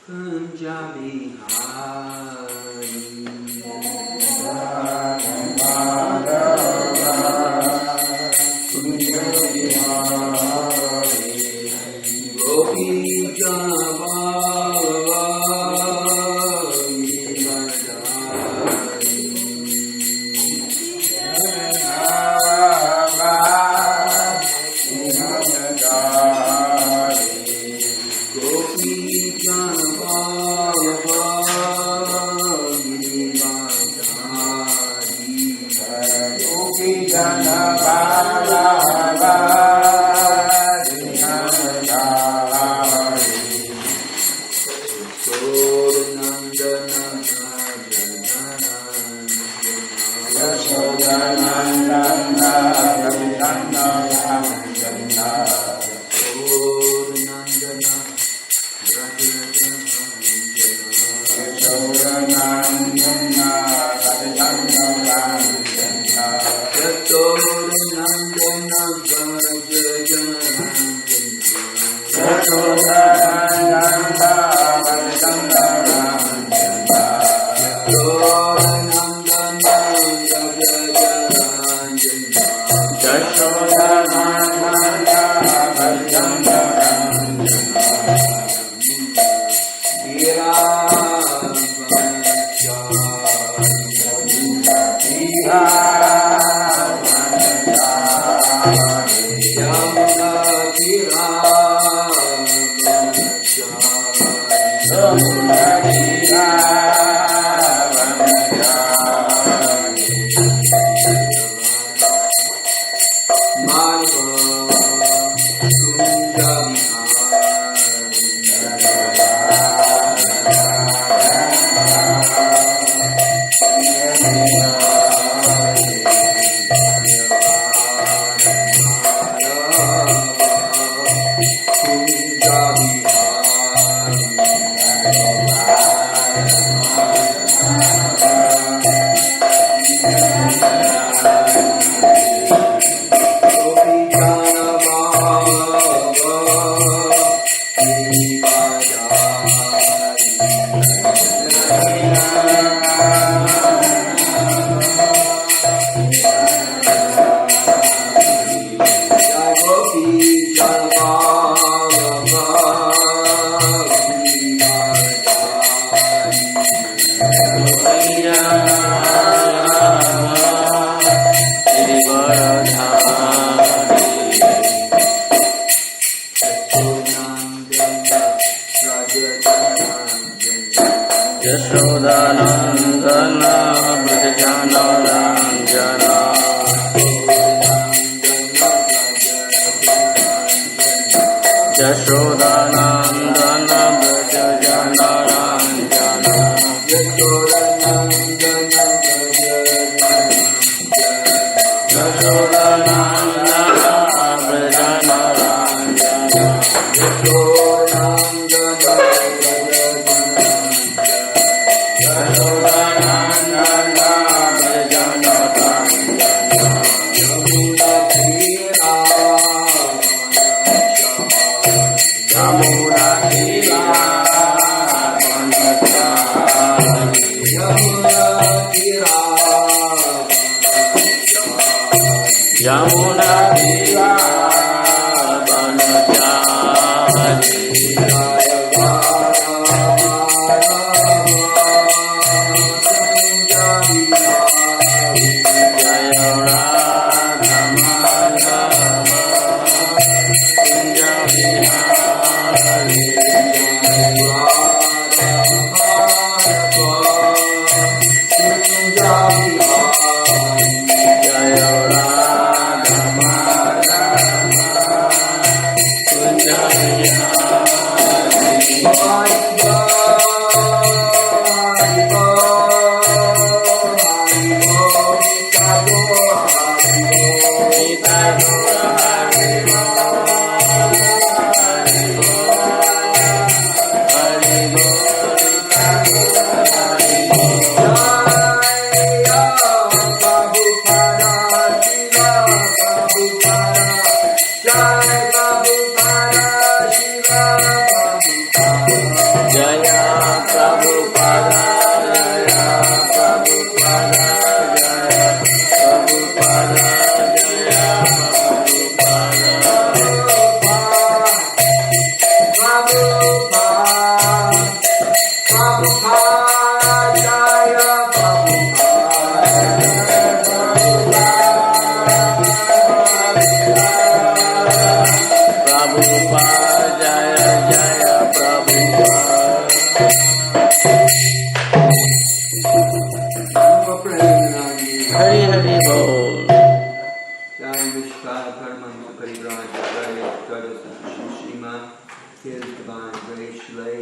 Kunjabi Hari Kunjabi Hari Gopi Janabala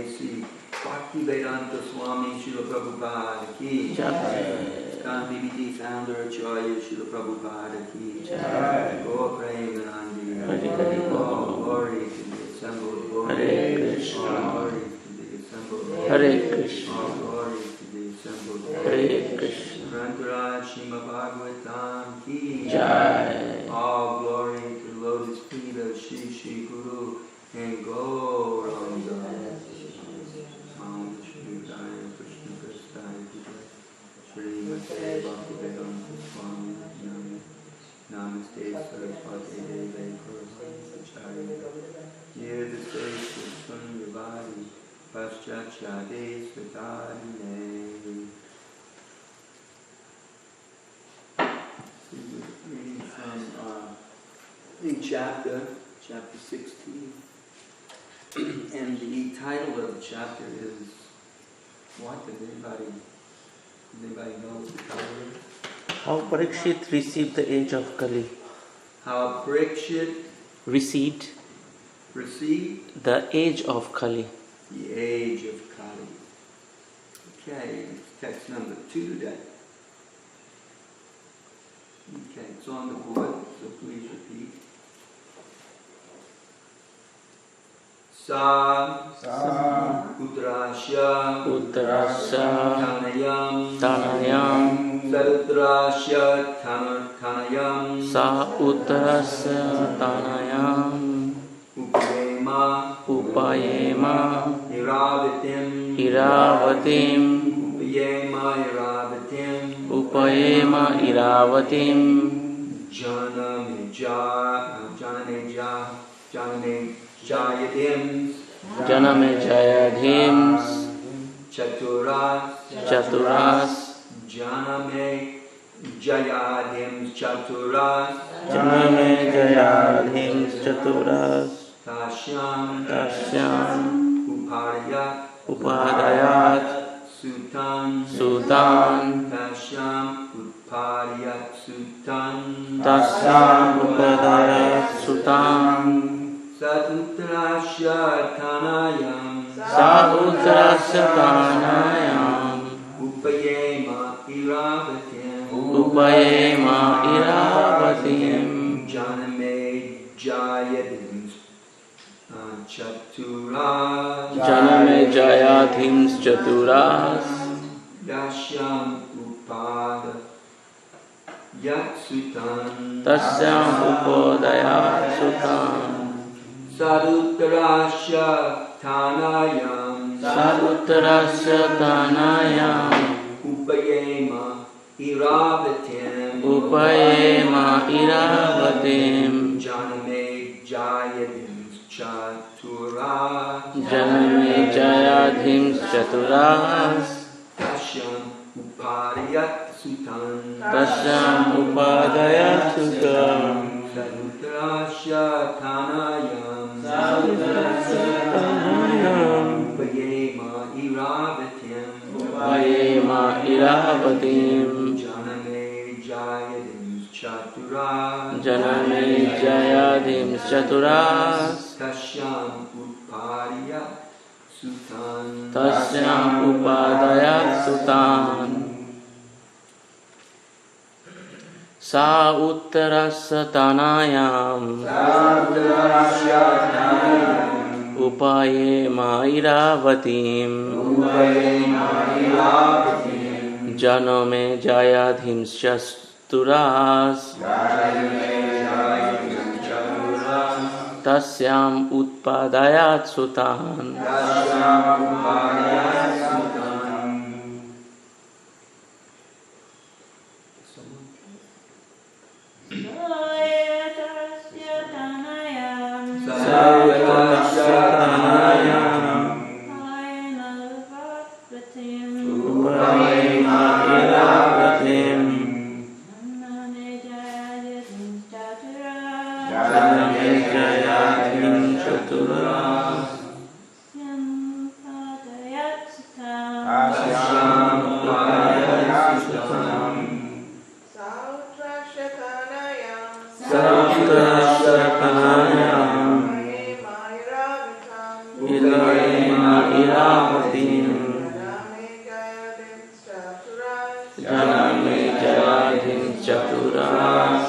Sri Bhaktivedanta Swami Srila Prabhupada Ki Jai. ISKCON BBT founder Acharya Srila Prabhupada Ki Jai. Gaur Premanandi. All glory to the assembled Lord. Hare Krishna. All glory to the assembled Lord. Hare Krishna. All glory to the assembled Lord. Hare Krishna. Grantaraj Srimad Bhagavatam Ki Jai. All glory to the lotus feet of Shri Shri Guru and Gauranga. Srimad Bhaktivedanta Swami Namaste Saraswati Deve Guruvacharya Nirvise Sunyavadi Paschachade Svatadine. Reading from the chapter 16. And the title of the chapter is what? Does anybody know what the title is? How Parikshit received the age of Kali. How Parikshit received the age of Kali. The age of Kali. Okay, text number 2 today. Okay, it's on the board, so please repeat. Sa Utrasya Tanayam Sarutrasya Tanayam Sa Utrasya Tanayam Upayema Iravatim Janame Jayadhims Chaturas Janame Jayadhims Chaturas Tashyam Upadayat Sutan Tashyam Upadayat Sutan Sautrasya Tanayam Upayema Iravatim Janame Jayadhims Chaturas Dashyam Upadayat Sutan Sarutrasya Tanayam Upayema Iravatim Janame Jayadhims Chaturas Tashyam Upadayat Sutan Sarutrasya Tanayam Upayema Iravatim Janame Jayadhims Chaturas Tashyam Upadayat Sutan Sa Uttarasya Tanayam Upayema Iravatim Janame Jayadhims Chaturas Tasyam Utpadayat Sutan Iravatim Janame Jayadin Chaturas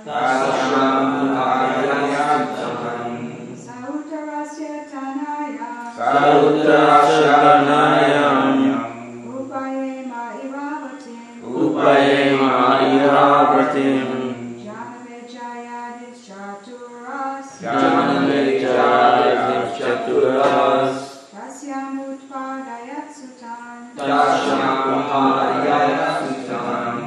Tasyam Upadayatsutam Sautarasya Tanayam Sautrasya Kanayam Upayema Iravatim Upayema Iravatim Janame Jayadis Chaturas Janame Jayadin Chaturas Tasyam Utpadayatsutam Tasyam Upadayatsutam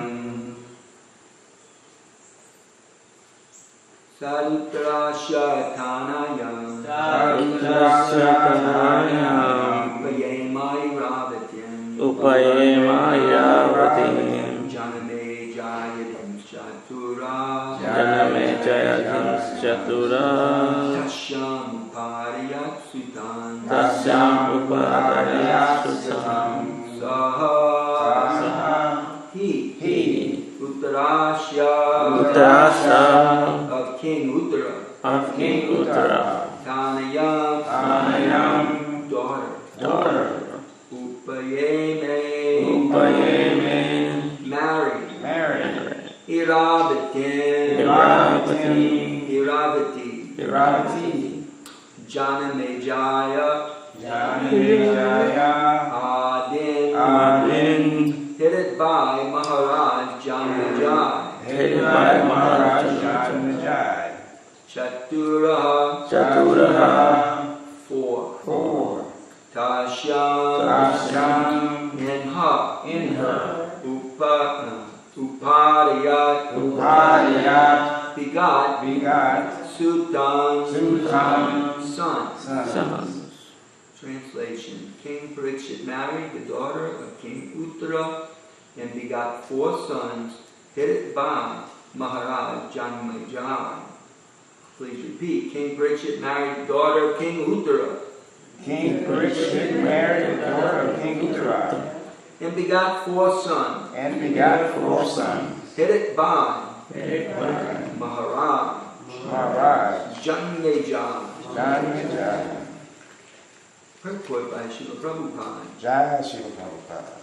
Salutrasya Tanayam Sautrasya Kanayam Upayema Iravatim Upayema Iravatim Janame Jayadin Chaturas Janame Jayadin Chaturas Tasyam Upadayatsutam Tasyam Upadayatsutam Saha He Uttarasya Uttarasya of King Uttara of King Uttara Tanayam daughter Upayeme married Iravati Janame Jaya Adin headed by Maharaj Janmejai Chaturaha four Tasyam in her Upadayat begot Sutan sons. Translation: King Parikshit married the daughter of King Uttara and begot 4 sons headed by Maharaj Janmejai. Please repeat. King Parikshit married the daughter of King Uttara. King Parikshit married the daughter of King Uttara And begot 4 sons. Headed by Maharaj Janmejai. Purport by Srila Prabhupada. Jai Srila Prabhupada.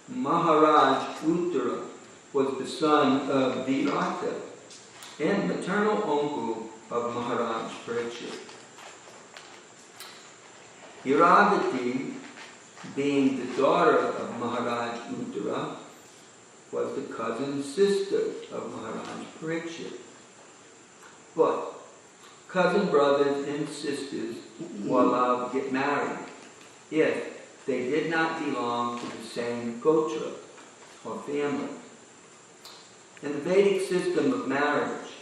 Maharaj Uttara was the son of Virata and maternal uncle of Maharaj Parikshit. Iravati, being the daughter of Maharaj Uttara, was the cousin sister of Maharaj Parikshit. But cousin brothers and sisters were allowed to get married if they did not belong to the same gotra or family. In the Vedic system of marriage,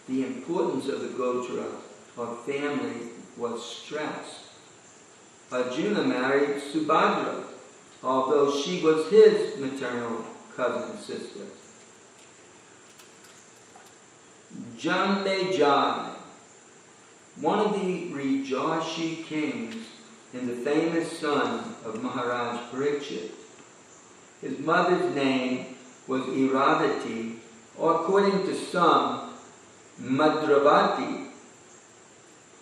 the importance of the gotra or family was stressed. Arjuna married Subhadra, although she was his maternal cousin sister. Janmejai, one of the Rajarshi kings and the famous son of Maharaj Parikshit. His mother's name was Iravati, or according to some, Madravati.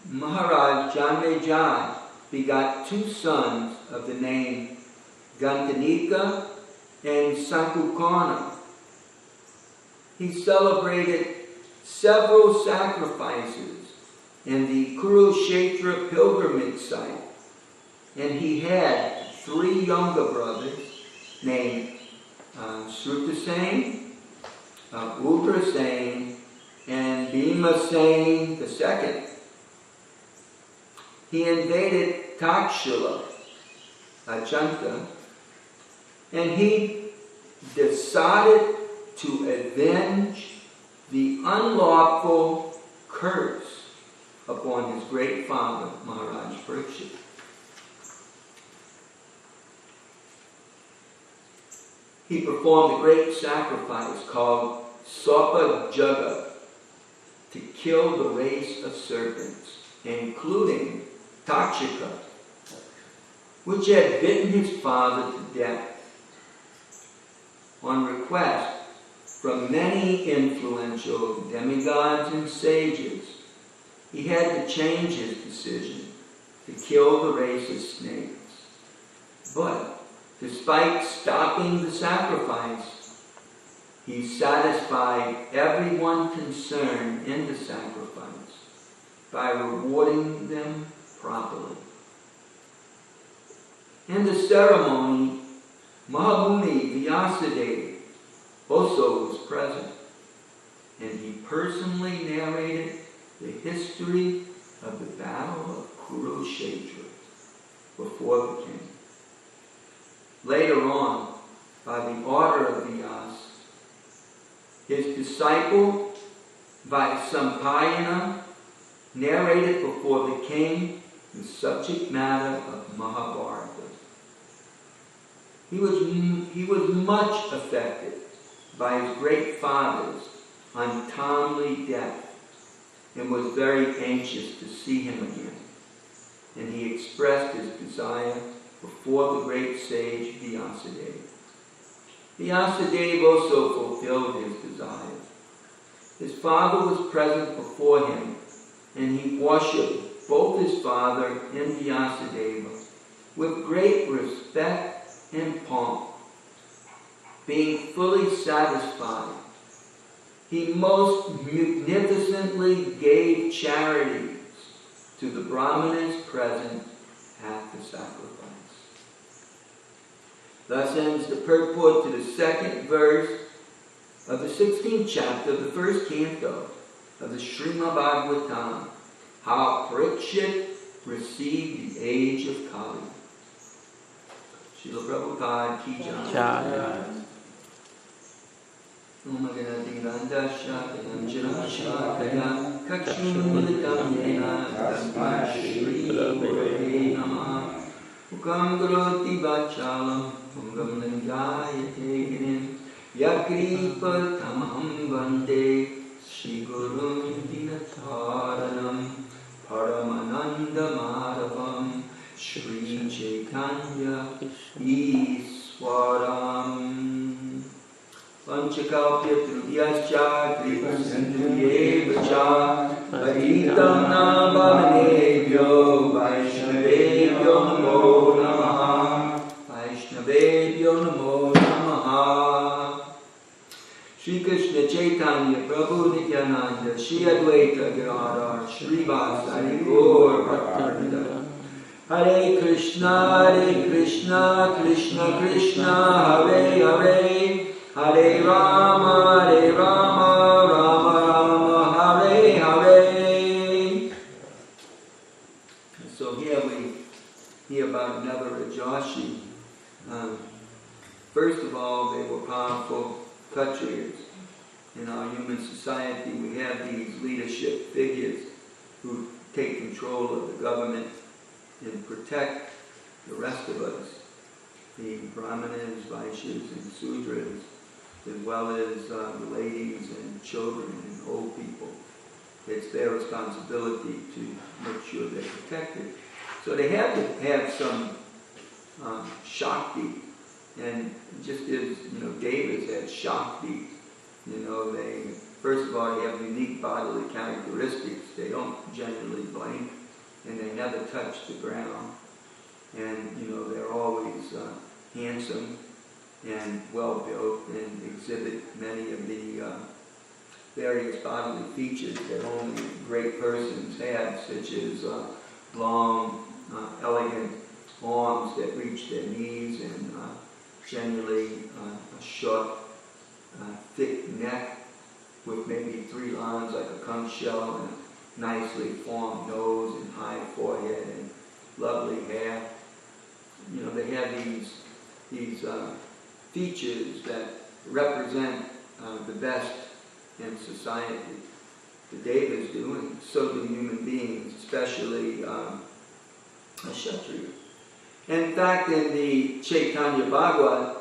Maharaj Janmejai begot 2 sons of the name Gantanika and Sankukarna. He celebrated several sacrifices in the Kurukshetra pilgrimage site, and he had 3 younger brothers named Srutasena, Ugrasena, and Bhimasena II. He invaded Takshila, Achanta, and he decided to avenge the unlawful curse upon his great father, Maharaj Parikshit. He performed a great sacrifice called Sopa Jaga to kill the race of serpents, including Takshika, which had bitten his father to death. On request from many influential demigods and sages, he had to change his decision kill the race of snakes. But despite stopping the sacrifice, he satisfied everyone concerned in the sacrifice by rewarding them properly. In the ceremony, Mahamuni Vyasadeva also was present, and he personally narrated the history of the battle of Kurukshetra before the king. Later on, by the order of Vyasa, his disciple Vaisampayana narrated before the king the subject matter of Mahabharata. He was much affected by his great father's untimely death and was very anxious to see him again. And he expressed his desire before the great sage Vyasadeva. Vyasadeva also fulfilled his desire. His father was present before him, and he worshipped both his father and Vyasadeva with great respect and pomp. Being fully satisfied, he most magnificently gave charities to the Brahmanas present at the sacrifice. Thus ends the purport to the second verse of the 16th chapter of the first canto of the Srimad Bhagavatam, how Parikshit received the age of Kali. Srila Prabhupada ki jai. Om Ganadhiranda Shakayanjana Shakaya Kakshumilitam Yena Tasmai Shri Gurave Namah Ukam Garoti Vachalam Ungam Nandayate Girim Yakripa Tamaham Vande Shri Gurum Dinataranam Paramananda Madhavam Shri Chaitanya Iswaram Panchakalpya Trubhyascha Kripa Sindhuyeva Cha Patitam Namamanebhyo Vaishnavebhyo Namo Namaha Vaishnavebhyo Namo Namaha Shri Krishna Chaitanya Prabhu Nityananda Shri Advaita Gadadhar Shri Vasari Gaur Bhaktivinoda Hare Krishna Krishna Krishna Hare Hare Hare Rama, Rama Rama, Hare Hare. So here we hear about Navarajashi. First of all, they were powerful Kshatriyas. In our human society, we have these leadership figures who take control of the government and protect the rest of us, the Brahmanas, Vaishyas, and Sudras, as well as the ladies and children and old people. It's their responsibility to make sure they're protected. So they have to have some Shakti, and just as Devas had Shakti, they first of all they have unique bodily characteristics. They don't generally blink, and they never touch the ground, and they're always handsome and well built and exhibit many of the various bodily features that only great persons have, such as long, elegant arms that reach their knees, and generally a short, thick neck with maybe 3 lines like a conch shell, and a nicely formed nose and high forehead and lovely hair. They have these features that represent the best in society. The Devas do, and so do human beings, especially a Kshatriya. In fact, in the Chaitanya Bhagavat,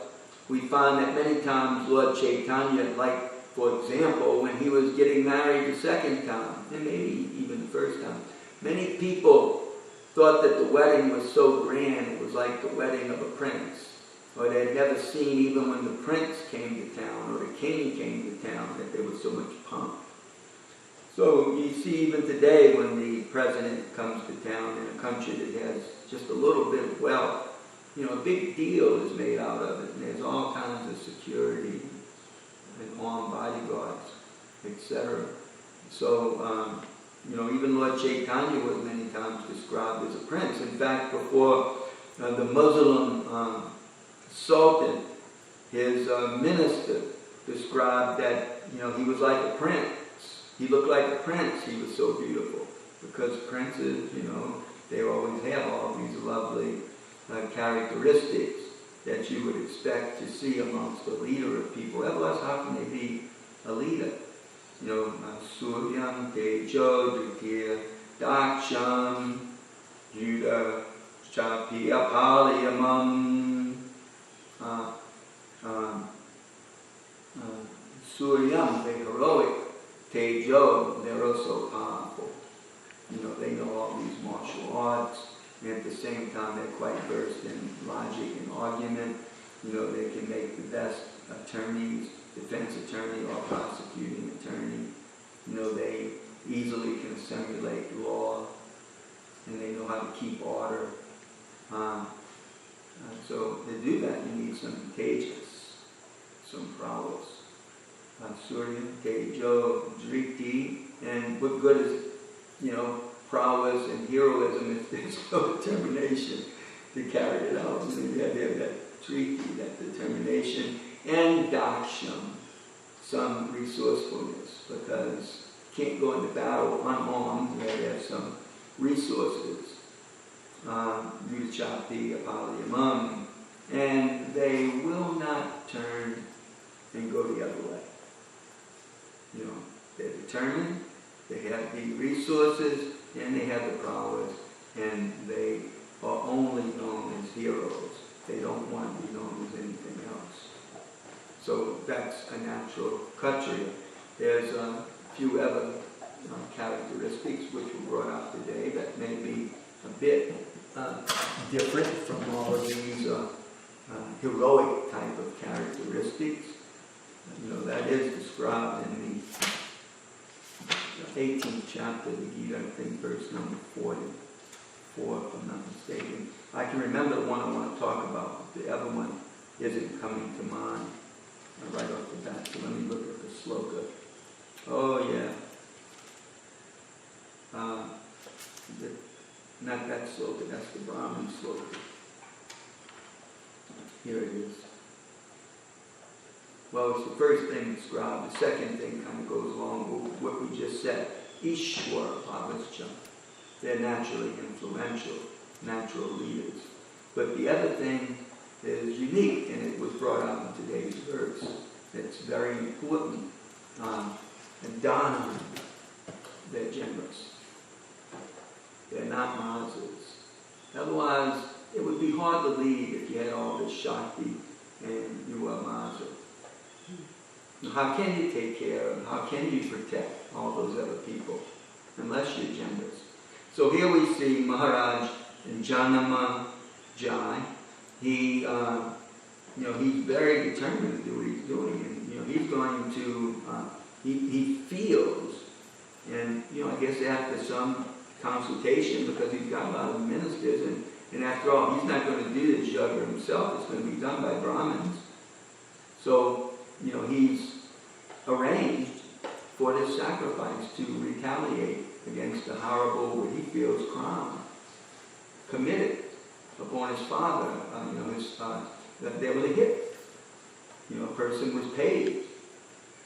we find that many times Lord Chaitanya, like, for example, when he was getting married the second time, and maybe even the first time, many people thought that the wedding was so grand, it was like the wedding of a prince. Or they had never seen, even when the prince came to town or the king came to town, that there was so much pomp. So you see even today when the president comes to town in a country that has just a little bit of wealth, you know, a big deal is made out of it, and there's all kinds of security and armed bodyguards, etc. So, you know, even Lord Chaitanya was many times described as a prince. In fact, before the Muslim Sultan, his minister described that, you know, he was like a prince. He looked like a prince. He was so beautiful. Because princes, you know, they always have all these lovely characteristics that you would expect to see amongst a leader of people. Otherwise, how can they be a leader? You know, Suryam, Tejo, Dritya, Daksham, Judah, Chapi, Apalyamam, Suryam, they're heroic. Tejo, they're also powerful. You know, they know all these martial arts, and at the same time they're quite versed in logic and argument. You know, they can make the best attorneys, defense attorney or prosecuting attorney. You know, they easily can simulate law, and they know how to keep order. So to do that, you need some tejas, some prowess. Surya, Tejo, Driti, and what good is, you know, prowess and heroism if there's no determination to carry it out? So you have to have that Driti, that determination, and Daksham, some resourcefulness, because you can't go into battle unarmed. You have to have some resources. Yuchapi, Apalyamam, and they will not turn and go the other way. You know, they're determined, they have the resources, and they have the prowess, and they are only known as heroes. They don't want to be known as anything else. So that's a natural Kshatriya. There's a few other characteristics which were brought out today that may be a bit different from all of these heroic type of characteristics. You know, that is described in the 18th chapter of the Gita, I think verse number 44, if I'm not mistaken. I can remember the one I want to talk about, but the other one isn't coming to mind right off the bat. So let me look at the sloka. Oh, yeah. Not that sloka, that's the Brahmin sloka. Here it is. Well, it's the first thing described. The second thing kind of goes along with what we just said. Ishwara Bhavascha. They're naturally influential, natural leaders. But the other thing is unique, and it was brought out in today's verse. It's very important. And Dana, they're generous. They're not mazas. Otherwise, it would be hard to lead if you had all this Shakti and you were a maza. How can you take care of, how can you protect all those other people unless you're generous? So here we see Maharaj in Janama Jai. He, he's very determined to do what he's doing, and he's going to. He feels, and I guess after some consultation, because he's got a lot of ministers, and after all, he's not going to do this yoga himself. It's going to be done by Brahmins. So he's arranged for this sacrifice to retaliate against the horrible, what he feels, crime committed upon his father. That there was a hit. A person was paid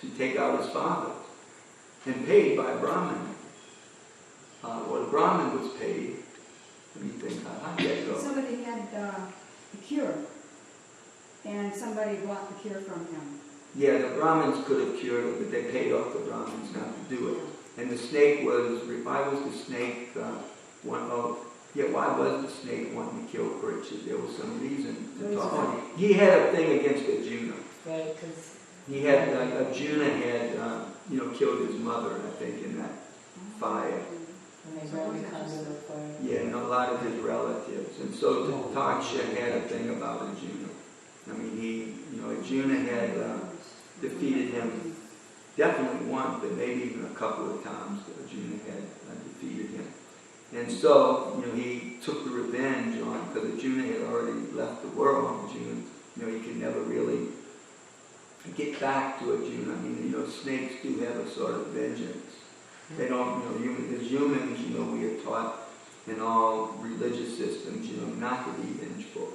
to take out his father, and paid by a Brahmin. Or the Brahmin was paid. Let me think. How'd that go? Somebody had the cure, and somebody bought the cure from him. Yeah, the Brahmins could have cured it, but they paid off the Brahmins not to do it. And the snake was, why was the snake why was the snake wanting to kill Parikshit? There was some reason to talk about it. He had a thing against Arjuna. Right, because he had, Arjuna had, killed his mother, I think, in that fire. and they burned the conduit of fire. Yeah, and a lot of his relatives. And so Taksha had a thing about Arjuna. I mean, Arjuna had defeated him definitely once, but maybe even a couple of times Arjuna had defeated him. And so, he took the revenge on, because Arjuna had already left the world. Arjuna, he could never really get back to Arjuna. I mean, snakes do have a sort of vengeance. They don't, as humans, we are taught in all religious systems, not to be vengeful.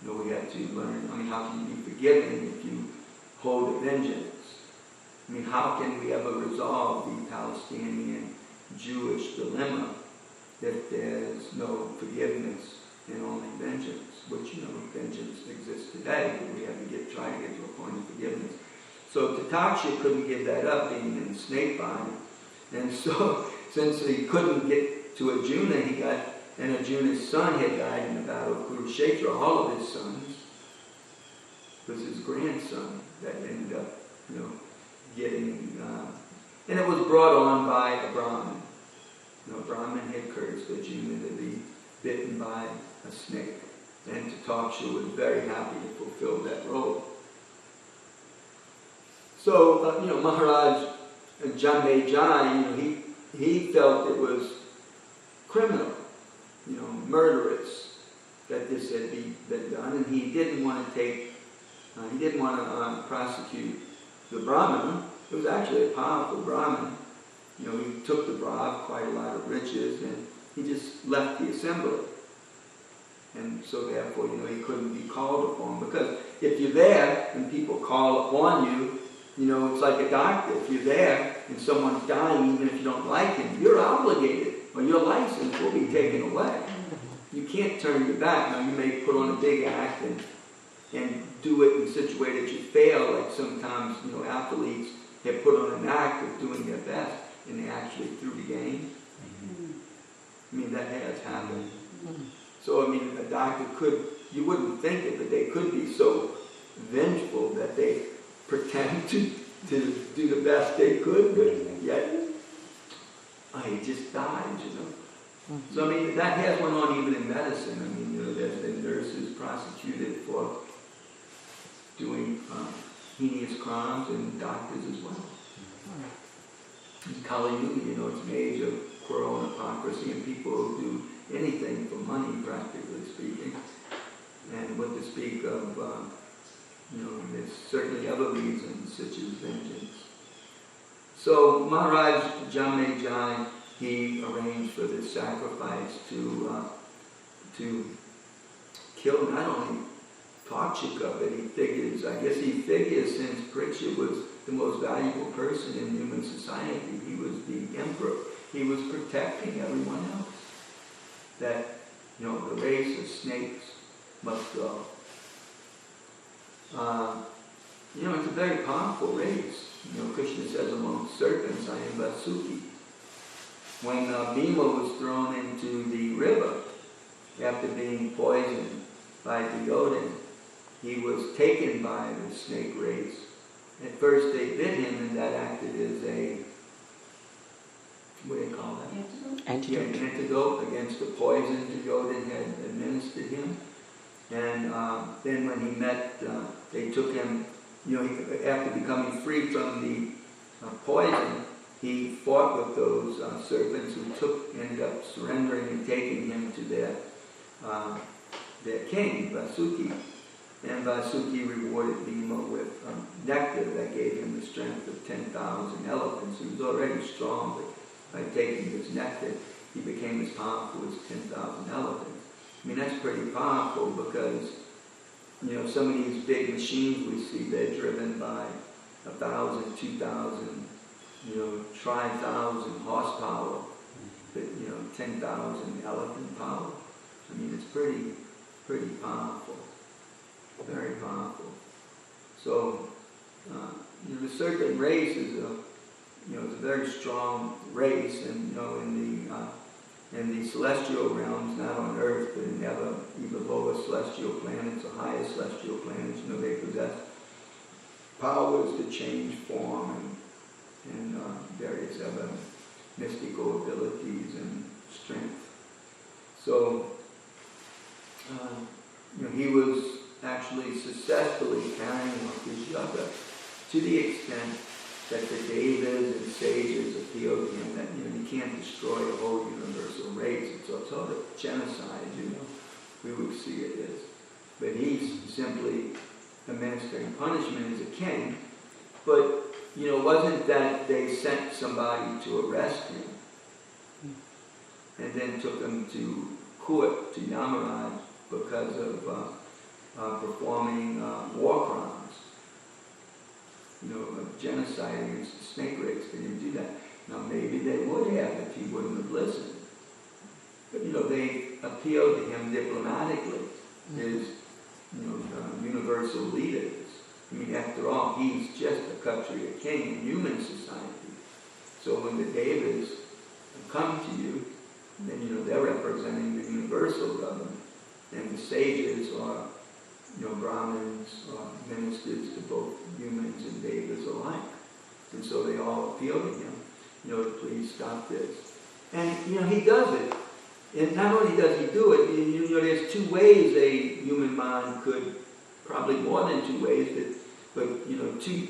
We have to learn, how can you be forgiven if you hold a vengeance? How can we ever resolve the Palestinian Jewish dilemma if there's no forgiveness and only vengeance? Which, vengeance exists today, but we have to try to get to a point of forgiveness. So Tataksha couldn't give that up, being in the snake body. And so, since he couldn't get to Arjuna, and Arjuna's son had died in the battle of Kurukshetra. All of his sons. It was his grandson that ended up, getting, and it was brought on by a Brahmin. Brahmin had cursed Arjuna to be bitten by a snake. And Tataksha was very happy to fulfill that role. So, Maharaj Janmejai, he felt it was criminal, murderous that this had been done, and he didn't want to prosecute the Brahmana. It was actually a powerful Brahmin. He took the bribe, quite a lot of riches, and he just left the assembly. And so therefore, he couldn't be called upon, because if you're there and people call upon you, it's like a doctor. If you're there and someone's dying, even if you don't like him, you're obligated, or your license will be taken away. You can't turn your back. Now, you may put on a big act and do it in such a way that you fail, like sometimes, athletes have put on an act of doing their best, and they actually threw the game. That has happened. So, a doctor you wouldn't think it, but they could be so vengeful that they pretend to do the best they could, but yet, he just died, So, that has went on even in medicine. There's been nurses prosecuted for doing heinous crimes, and doctors as well. In Kali Yuga, it's an age of quarrel and hypocrisy, and people who do anything for money, practically speaking. And what to speak of, there's certainly other reasons, such as vengeance. So Maharaj Janmejai, he arranged for this sacrifice to kill not only Takshika, but he figures since Parikshit was the most valuable person in human society, he was the emperor, he was protecting everyone else. That, the race of snakes must go. It's a very powerful race. Krishna says among serpents, I am Vasuki. When Bhima was thrown into the river, after being poisoned by Duryodhana, he was taken by the snake race. At first they bit him, and that acted as a, what do they call that? Antidote. An antidote against the poison Duryodhana had administered him. And then when he met, they took him, after becoming free from the poison, he fought with those serpents who ended up surrendering and taking him to their king, Vasuki. And Vasuki rewarded Bhima with nectar that gave him the strength of 10,000 elephants. He was already strong, but by taking this nectar, he became as powerful as 10,000 elephants. That's pretty powerful because, some of these big machines we see, they're driven by 1,000, 2,000, 5,000 horsepower, but, 10,000 elephant power. It's pretty powerful, very powerful. So, the serpent race is a very strong race, and, in the celestial realms, not on earth, but in even lower celestial planets or higher celestial planets, they possess powers to change form and various other mystical abilities and strength. So, he was actually successfully carrying out his yoga to the extent that the devas and sages appealed to him that, you can't destroy a whole universal race. It's sort of genocide, we would see it as. But he's simply administering punishment as a king. But, wasn't that they sent somebody to arrest him and then took him to court, to Yamaraj, because of performing war crimes. Of genocide against the snake race. They didn't do that. Now maybe they would have if he wouldn't have listened. But they appealed to him diplomatically as universal leaders. After all, he's just a Kshatriya king in human society. So when the devas come to you, then they're representing the universal government, and the sages are Brahmins or ministers to both humans and devas alike. And so they all appeal to him, please stop this. And, he does it. And not only does he do it, there's two ways a human mind could, probably more than two ways, but two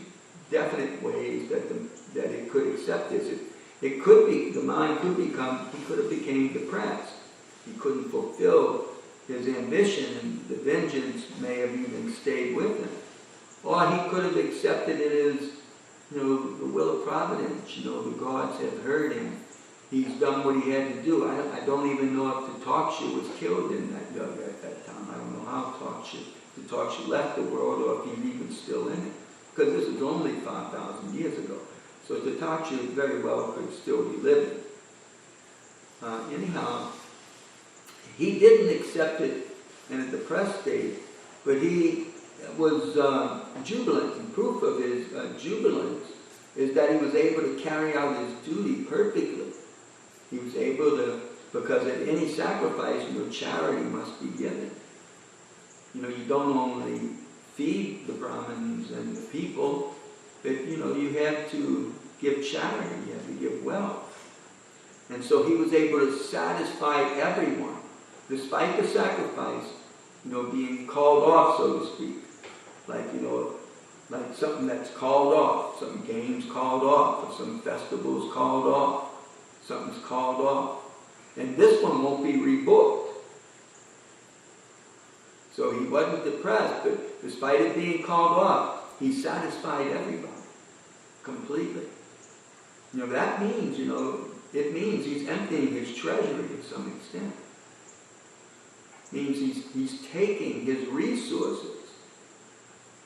definite ways that it could accept this. It could be, the mind could become, he could have became depressed. He couldn't fulfill his ambition, and the vengeance may have even stayed with him. Or he could have accepted it as, the will of providence. The gods have heard him. He's done what he had to do. I don't even know if the Taksha was killed in that yoga at that time. I don't know how the Taksha left the world, or if he's even still in it. Because this is only 5,000 years ago. So the Taksha very well could still be living. Anyhow, he didn't accept it in a depressed state, but he was jubilant. And proof of his jubilance is that he was able to carry out his duty perfectly. He was able to, because at any sacrifice, charity must be given. You don't only feed the Brahmins and the people, but you have to give charity, you have to give wealth. And so he was able to satisfy everyone, despite the sacrifice, being called off, so to speak. Like something that's called off, some games called off, or some festivals called off. Something's called off. And this one won't be rebooked. So he wasn't depressed, but despite it being called off, he satisfied everybody completely. That means, it means he's emptying his treasury to some extent. It means he's taking his resources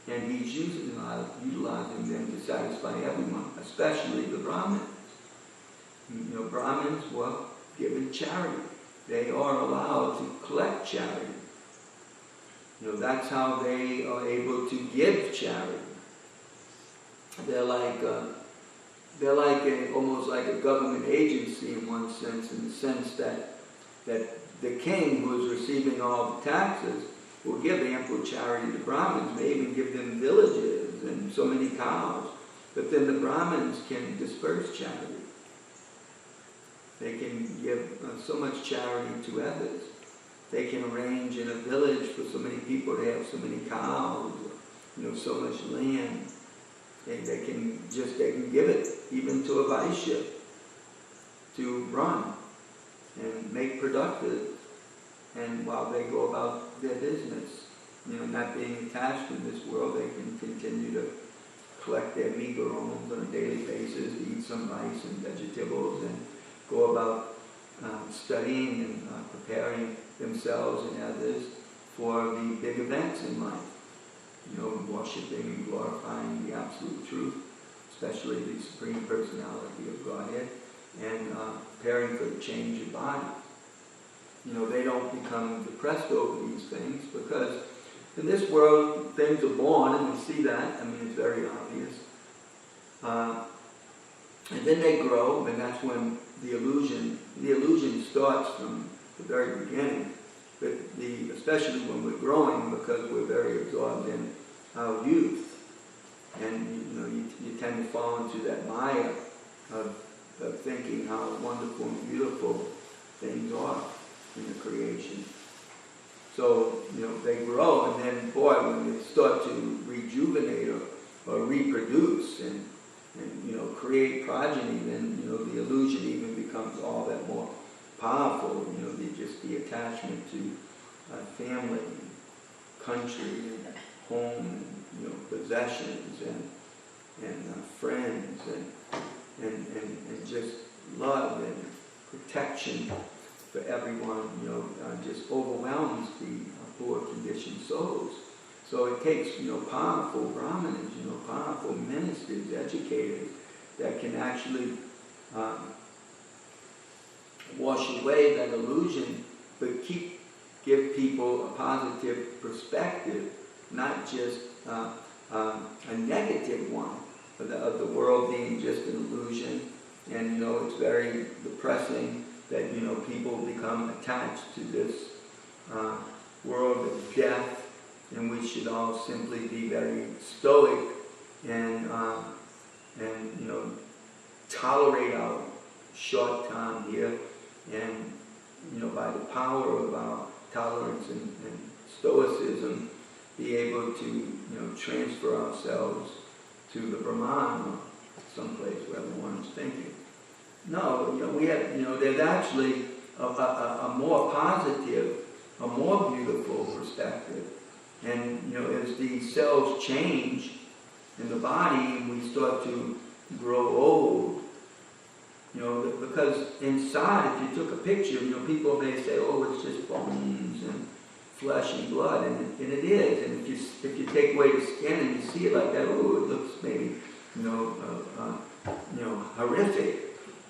and he's utilizing them to satisfy everyone, especially the Brahmins. Brahmins were given charity. They are allowed to collect charity. That's how they are able to give charity. They're almost like a government agency in one sense, in the sense that the king who is receiving all the taxes will give ample charity to Brahmins, may even give them villages and so many cows. But then the Brahmins can disperse charity. They can give so much charity to others. They can arrange in a village for so many people to have so many cows, so much land. They can give it even to a Vaishya to run and make productive. And while they go about their business, not being attached to this world, they can continue to collect their meager alms on a daily basis, eat some rice and vegetables, and go about studying and preparing themselves and others for the big events in life. Worshipping and glorifying the absolute truth, especially the Supreme Personality of Godhead, and preparing for the change of body. They don't become depressed over these things, because in this world things are born, and we see that. It's very obvious. And then they grow, and that's when the illusion starts from the very beginning. But especially when we're growing, because we're very absorbed in our youth, and you tend to fall into that maya of thinking how wonderful and beautiful things are in the creation. So they grow, and then when they start to rejuvenate or reproduce, and create progeny, then the illusion even becomes all that more powerful. The attachment to family, and country, and home, and possessions, and friends, and just love and protection for everyone, just overwhelms the poor conditioned souls. So it takes, powerful brahmanas, powerful ministers, educators that can actually wash away that illusion, but give people a positive perspective, not just a negative one of the world being just an illusion. And it's very depressing that people become attached to this world of death. And we should all simply be very stoic and tolerate our short time here, and by the power of our tolerance and stoicism, be able to transfer ourselves to the Brahman or someplace where everyone's thinking. No, we have there's actually a more positive, a more beautiful perspective. And as the cells change in the body and we start to grow old, because inside, if you took a picture, people may say, oh, it's just bones and flesh and blood, and it is. And if you take away the skin and you see it like that, oh, it looks maybe horrific.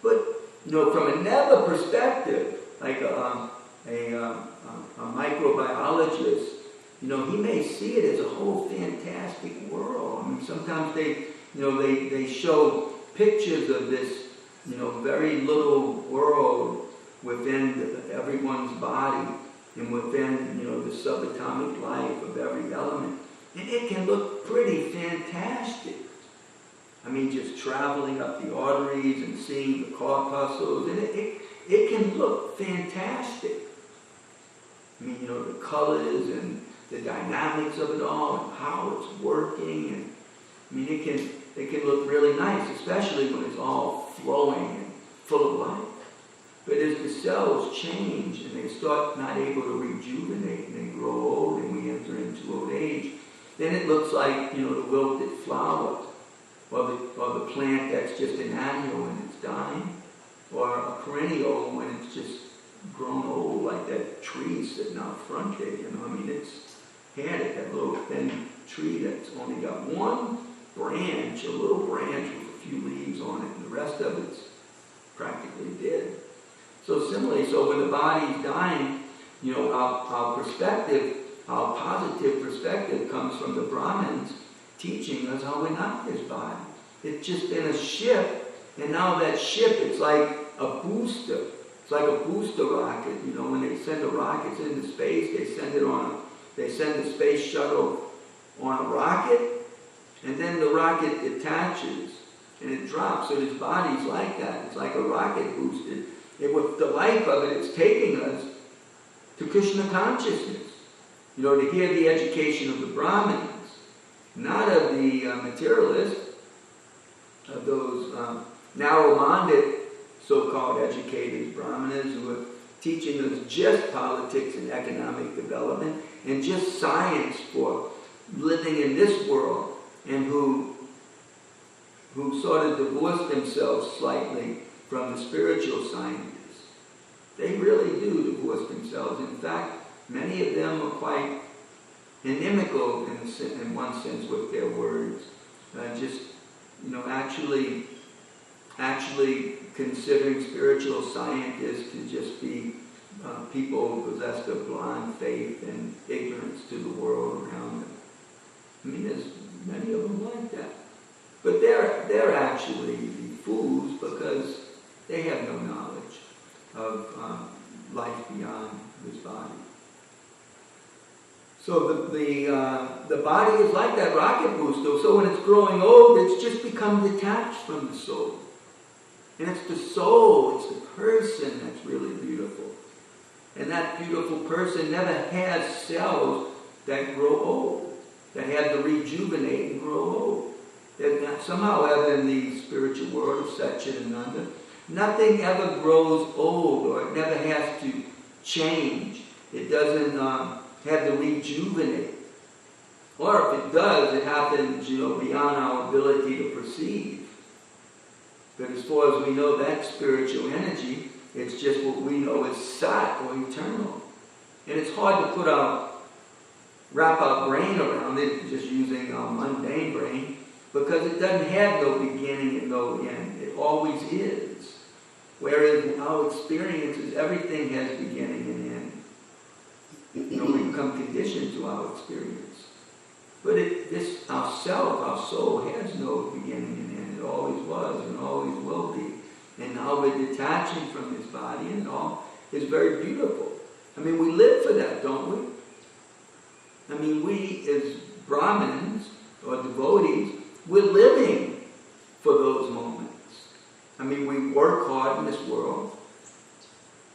But from a Neva perspective, like a microbiologist, he may see it as a whole fantastic world. I mean, sometimes they show pictures of this, very little world within everyone's body and within, the subatomic life of every element. And it can look pretty fantastic. I mean, just traveling up the arteries and seeing the corpuscles, and it can look fantastic. I mean, the colors and the dynamics of it all and how it's working, and I mean it can look really nice, especially when it's all flowing and full of life. But as the cells change and they start not able to rejuvenate and they grow old and we enter into old age, then it looks like the wilted flower, or the plant that's just an annual and it's dying, or a perennial when it's just grown old, like that tree sitting out front there. I mean, it's had it, that little thin tree that's only got one branch, a little branch with a few leaves on it, and the rest of it's practically dead. So similarly, when the body's dying, our perspective, our positive perspective comes from the Brahmins teaching us how we're not this body. It's just been a ship, and now that ship, it's like a booster. It's like a booster rocket. When they send the rockets into space, they send the space shuttle on a rocket, and then the rocket detaches and it drops. So this body's like that. It's like a rocket boosted. With the life of it, it's taking us to Krishna consciousness. To hear the education of the Brahmins, not of the materialists, of those narrow-minded so-called educated Brahmanas who are teaching us just politics and economic development and just science for living in this world, and who sort of divorce themselves slightly from the spiritual scientists. They really do divorce themselves. In fact, many of them are quite inimical in one sense with their words. Actually considering spiritual scientists to just be people possessed of blind faith and ignorance to the world around them. I mean, there's many of them like that. But they're actually fools because they have no knowledge of life beyond this body. So the body is like that rocket booster. So when it's growing old, it's just become detached from the soul. And it's the soul, it's the person that's really beautiful. And that beautiful person never has cells that grow old, that have to rejuvenate and grow old. that somehow ever in the spiritual world of Satchidananda, nothing ever grows old, or it never has to change. It doesn't have to rejuvenate. Or if it does, it happens, beyond our ability to perceive. But as far as we know, that spiritual energy, it's just what we know as Sat, or eternal. And it's hard to wrap our brain around it, just using our mundane brain, because it doesn't have no beginning and no end. It always is. Whereas our experiences, everything has beginning and end. We become conditioned to our experience. But our self, our soul, has no beginning and end. It always was and always will be. And now we're detaching from this body, and all is very beautiful. I mean, we live for that, don't we? I mean, we as Brahmins or devotees, we're living for those moments. I mean, we work hard in this world.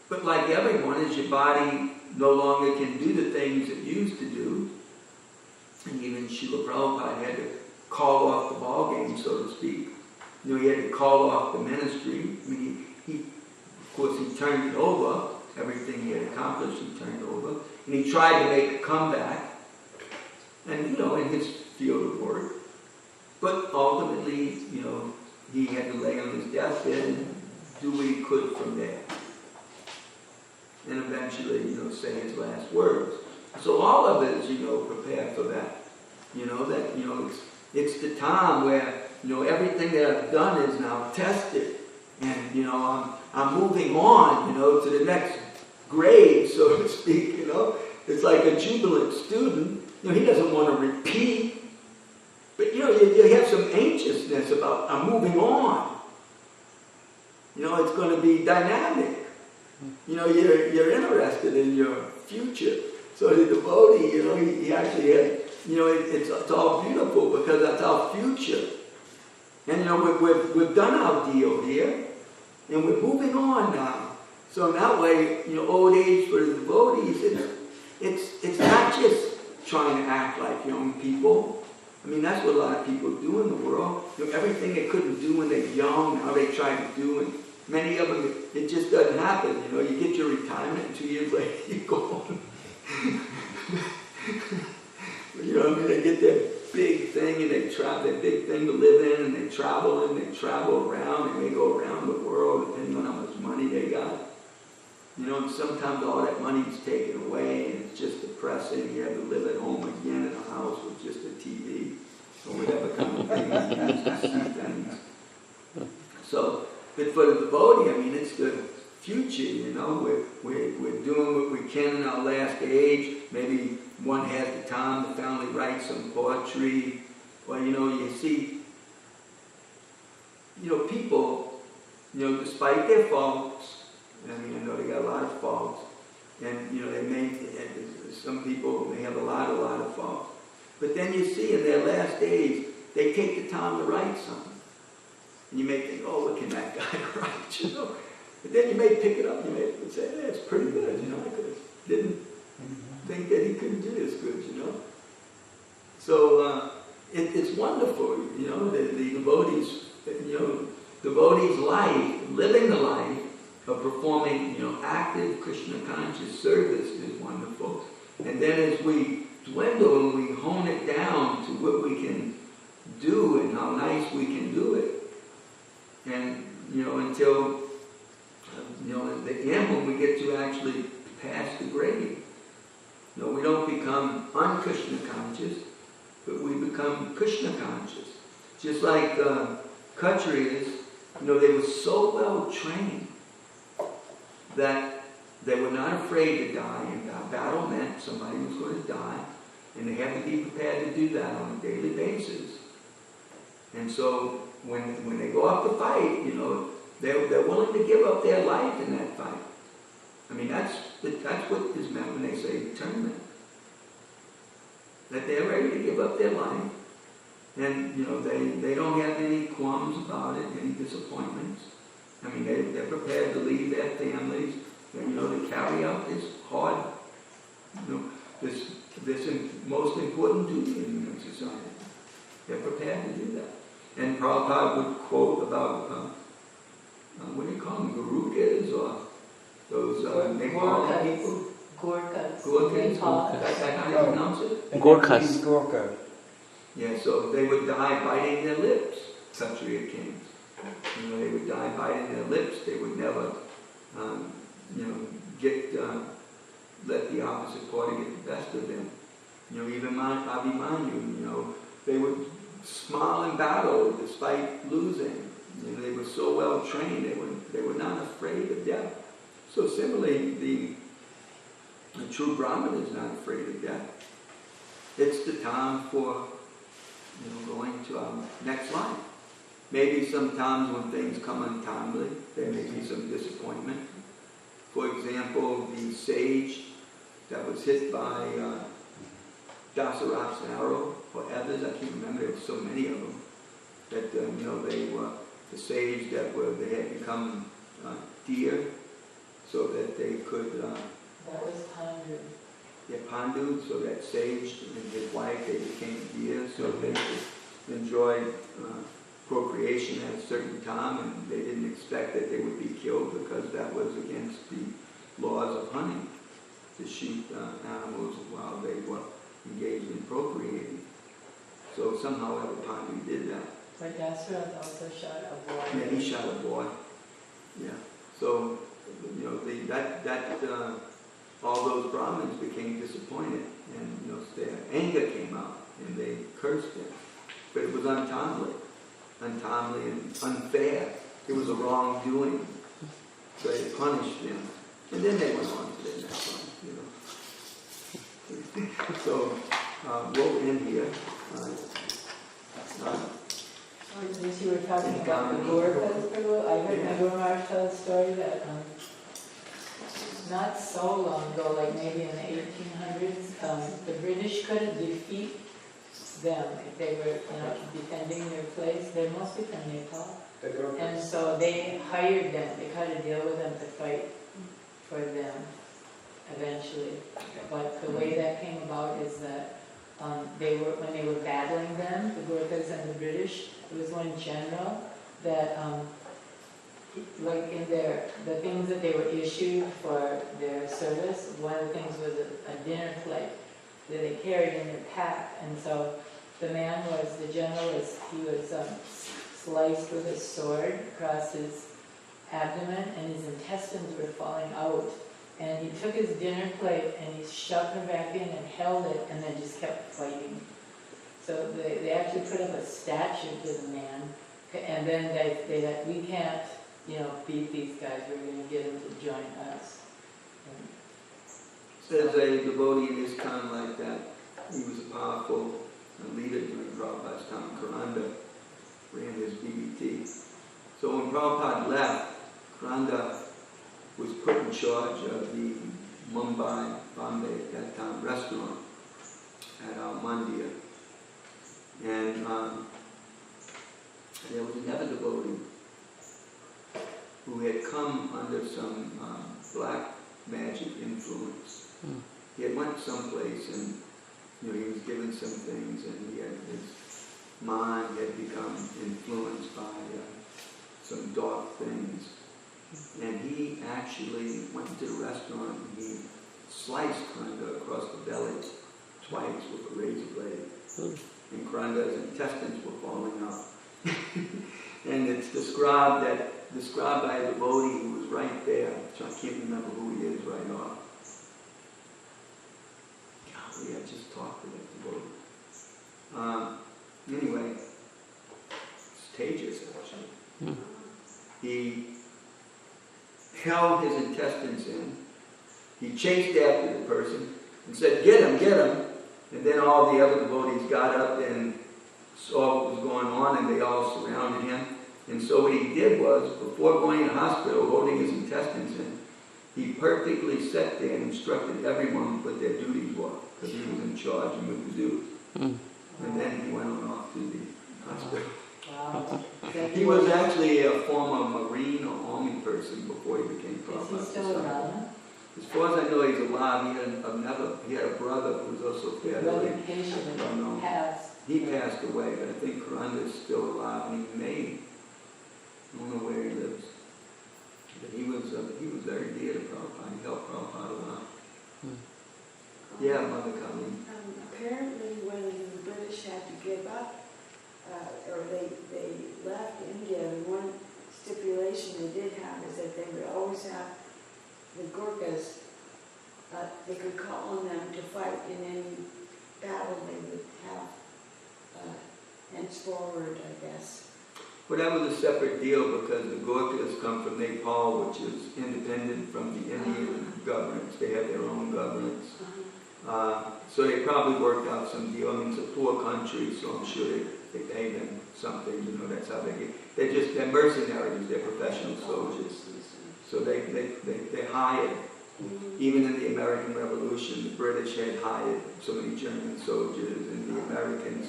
But like everyone, as your body no longer can do the things it used to do, and even Srila Prabhupada had to call off the ball game, so to speak. He had to call off the ministry. I mean, of course, he turned it over. Everything he had accomplished, he turned over. And he tried to make a comeback. And, in his field of work. But ultimately, he had to lay on his deathbed and do what he could from there. And eventually, say his last words. So all of it is, prepare for that. It's the time where, everything that I've done is now tested. And, I'm moving on, to the next grade, so to speak, It's like a jubilant student. He doesn't want to repeat. But, you have some anxiousness about, I'm moving on. It's going to be dynamic. You're interested in your future. So the devotee, he actually has, it's all beautiful because that's our future. And, we've done our deal here. And we're moving on now. So in that way, old age for the devotees, it's not just trying to act like young people. I mean, that's what a lot of people do in the world. Everything they couldn't do when they're young, now they try to do. And many of them, it just doesn't happen. You get your retirement, and 2 years later, you're gone. They get that big thing, and they travel, that big thing to live in, and they travel around, and they go around the world, depending on how much money they got. And sometimes all that money's taken away, and it's just depressing. You have to live at home again in a house with just a TV, or whatever kind of thing you use to see things. So, but for the devotee, I mean, it's the future, We're doing what we can in our last age. Maybe one has the time to finally write some poetry. Or, you see, people, despite their faults, I mean, I know they got a lot of faults. And, some people may have a lot of faults. But then you see in their last days, they take the time to write something. And you may think, oh, what can that guy write, But then you may pick it up, you may say, hey, it's pretty good, I didn't think that he couldn't do this good, So, it's wonderful, the devotees, devotees' life, living the life, of performing, active Krishna conscious service is wonderful. And then as we dwindle and we hone it down to what we can do and how nice we can do it. And, until, at the end when we get to actually pass the grade. We don't become un-Krishna conscious, but we become Krishna conscious. Just like Kshatriyas, they were so well trained that they were not afraid to die, and battle meant somebody was going to die, and they had to be prepared to do that on a daily basis. And so when they go out to fight, they're willing to give up their life in that fight. I mean, that's what is meant when they say atonement. That they're ready to give up their life, and they don't have any qualms about it, any disappointments. I mean, they're prepared to leave their families, to carry out this hard, this most important duty in human society. They're prepared to do that. And Prabhupada would quote about, what do you call them, Gurukas, or those Nepali people? Gorkhas. Gorkhas. Nepal. That's how you pronounce it? Gorkhas. Gorkha. Yeah, so they would die biting their lips, Kshatriya kings. You know, they would die biting their lips. They would never, let the opposite party get the best of them. You know, even Abhimanyu, you know, they would smile in battle despite losing. You know, they were so well trained, they were not afraid of death. So similarly, the true Brahmin is not afraid of death. It's the time for, going to our next life. Maybe sometimes when things come untimely, there may be some disappointment. For example, the sage that was hit by Dasarat's arrow, or others, I can't remember, there were so many of them, that, they were the sage they had become deer, so that they could... That was Pandu. Yeah, Pandu, so that sage and his wife, they became deer, so they could enjoy procreation at a certain time, and they didn't expect that they would be killed because that was against the laws of hunting, to shoot animals while they were engaged in procreating. So somehow Pandu did that. But Dasarath also shot a boy. Yeah, he shot a boy. Yeah. So, all those Brahmins became disappointed, and their anger came out, and they cursed him. But it was untimely and unfair. It was a wrongdoing. So they punished him, and then they went on to their next one. So we'll end here. Since you were talking about the Gorkhas, Prabhu, I heard my Guru Maharaj tell a story that not so long ago, like maybe in the 1800s, the British couldn't defeat them if they were, defending their place. They're mostly from Nepal, and so they hired them. They cut a deal with them to fight for them eventually. But the way that came about is that when they were battling them, the Gorkhas and the British, it was one general that, like in the things that they were issued for their service, one of the things was a dinner plate that they carried in their pack. And so the general was sliced with a sword across his abdomen, and his intestines were falling out. And he took his dinner plate and he shoved them back in and held it, and then just kept fighting. So they actually put up a statue to the man, and then they said, we can't, beat these guys. We're going to get them to join us. Says a devotee in ISKCON like that. He was a powerful leader during Prabhupada's time. Karanda ran his BBT. So when Prabhupada left, Karanda was put in charge of the Bombay at that time restaurant at Almandia. And there was another devotee who had come under some black magic influence. He had went someplace and he was given some things, and his mind had become influenced by some dark things. And he actually went to the restaurant and he sliced Kranda across the belly twice with a razor blade. And Kranda's intestines were falling out. And it's described by a devotee who was right there, so I can't remember who he is right off. Golly, I just talked to that devotee. Anyway, it's Tejas actually. He held his intestines in. He chased after the person and said, get him, get him. And then all the other devotees got up and saw what was going on, and they all surrounded him. And so what he did was, before going to the hospital, holding his intestines in, he perfectly sat there and instructed everyone what their duties were, because he was in charge and what to do. And then he went on off to the hospital. Wow. He was actually a former Marine or Army person before he became Prabhupada. Is he still around? As far as I know, he's alive. He had a brother who was also The fairly brother patient well known. passed. He passed away, but I think Karanda is still alive, and he may, I don't know where he lives. But he was very dear to Prabhupada. He helped Prabhupada a lot. Yeah, Mother Colleen. Apparently, when the British had to give up, or they left India, the one stipulation they did have is that they would always have the Gurkhas, they could call on them to fight in any battle they would have henceforward, I guess. Well, that was a separate deal because the Gurkhas come from Nepal, which is independent from the Indian governments. They have their own governments. So they probably worked out some deal. I mean, it's a poor country, so I'm sure they pay them something. You know, that's how they get. They're mercenaries. They're professional soldiers. So they hired. Even in the American Revolution, the British had hired so many German soldiers, and the Americans.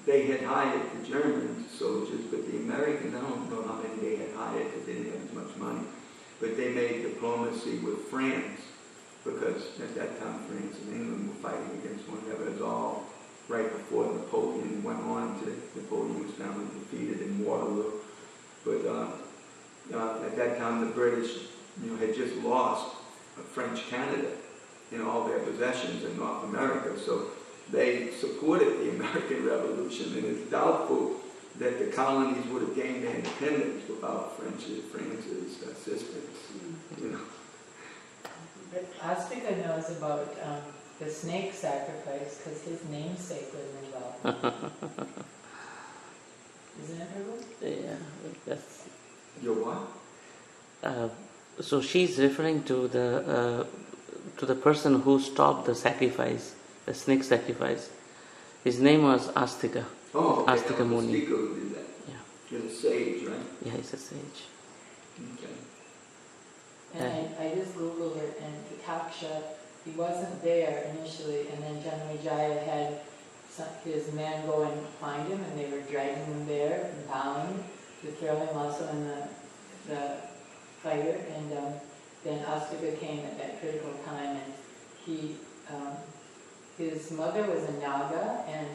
They had hired the German soldiers, but the Americans, I don't know how many they had hired because they didn't have as much money. But they made diplomacy with France, because at that time France and England were fighting against one another. It was all right before Napoleon went on to Napoleon was finally defeated in Waterloo. But at that time the British, had just lost French Canada, all their possessions in North America. So they supported the American Revolution, and it's doubtful that the colonies would have gained their independence without France's assistance. But Astika knows about the snake sacrifice because his namesake was involved. Isn't it, Prabhu? Yeah, that's. Your what? So she's referring to the person who stopped the sacrifice, the snake sacrifice. His name was Astika. Oh, okay. Astika Muni. Astika who did that. Yeah. He's a sage, right? Yeah, he's a sage. Okay. And I just Googled it, and Kataksha, he wasn't there initially, and then Janamajaya had his men go and find him, and they were dragging him there and bowing to throw him also in the fire, and then Astika came at that critical time, and his mother was a Naga, and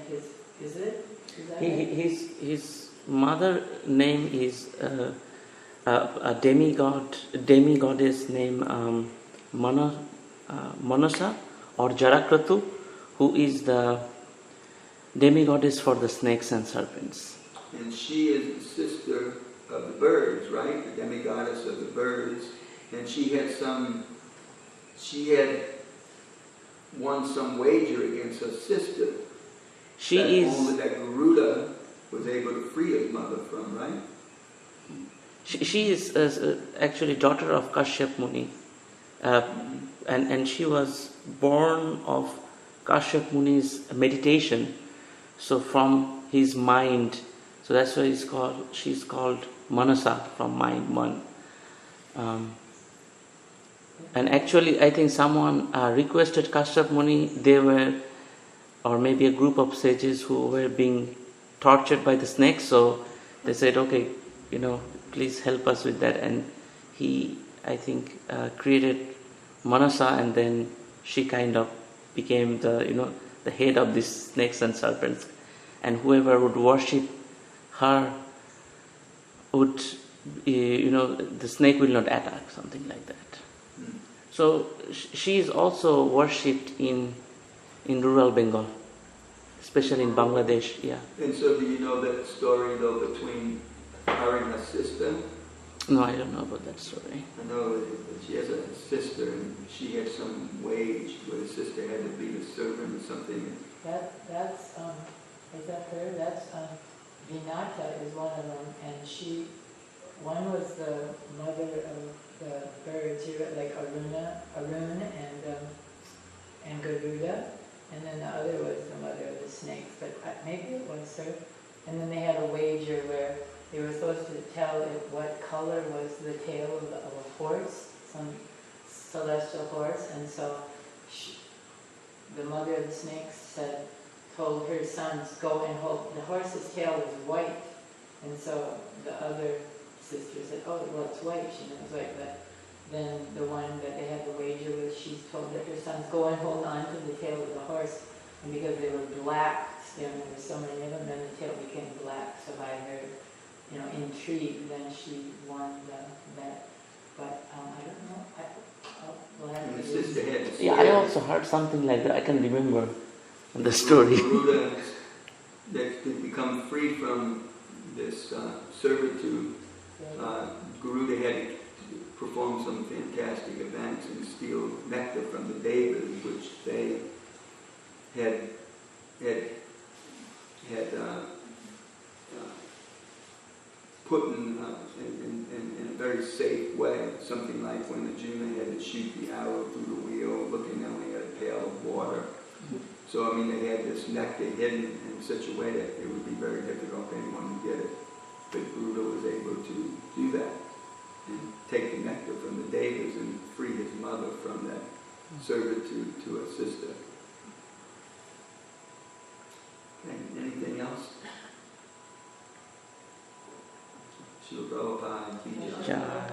His mother name is a demigoddess named Manasa or Jarakratu, who is the demigoddess for the snakes and serpents. And she is the sister of the birds, right? The demigoddess of the birds. And she had won some wager against her sister. Only that Garuda was able to free his mother from, right? She is actually daughter of Kashyap Muni, and she was born of Kashyap Muni's meditation. So from his mind, so that's why she's called Manasa, from mind, man. And actually, I think someone requested Kashyap Muni. They were, or maybe a group of sages who were being tortured by the snakes. So they said, okay, please help us with that. And he, I think, created Manasa, and then she kind of became the head of these snakes and serpents. And whoever would worship her would, the snake will not attack, something like that. So she is also worshipped in rural Bengal, especially in Bangladesh. Yeah. And so, do you know that story though between her and her sister? No, I don't know about that story. I know that she has a sister, and she had some wage where the sister had to be a servant or something. That's is that her? That's Vinata is one of them, and one was the mother of the birds, like Arun and Garuda, and then the other was the mother of the snakes, but maybe it was her. And then they had a wager where they were supposed to tell what color was the tail of a horse, some celestial horse, and so the mother of the snakes told her sons, go and hold, the horse's tail was white, and so the other sister said, oh, well, it's white, she knows white, but then the one that they had the wager with, she told that her sons, go and hold on to the tail of the horse, And because they were black, there were so many of them, then the tail became black. So by her, intrigue, then she won the bet. But I don't know. We'll have And to the sister had to Yeah, I also heard something like that. I can remember the story. Garuda, that to become free from this servitude, Garuda had to perform some fantastic events and steal nectar from the devas, which they had put in a very safe way, something like when Arjuna had to shoot the arrow through the wheel, looking only at a pail of water. So, they had this nectar hidden in such a way that it would be very difficult for anyone to get it. But Garuda was able to do that and take the nectar from the devas and free his mother from that servitude to her sister. Okay, anything else? Srila Prabhupada, Ki Jai.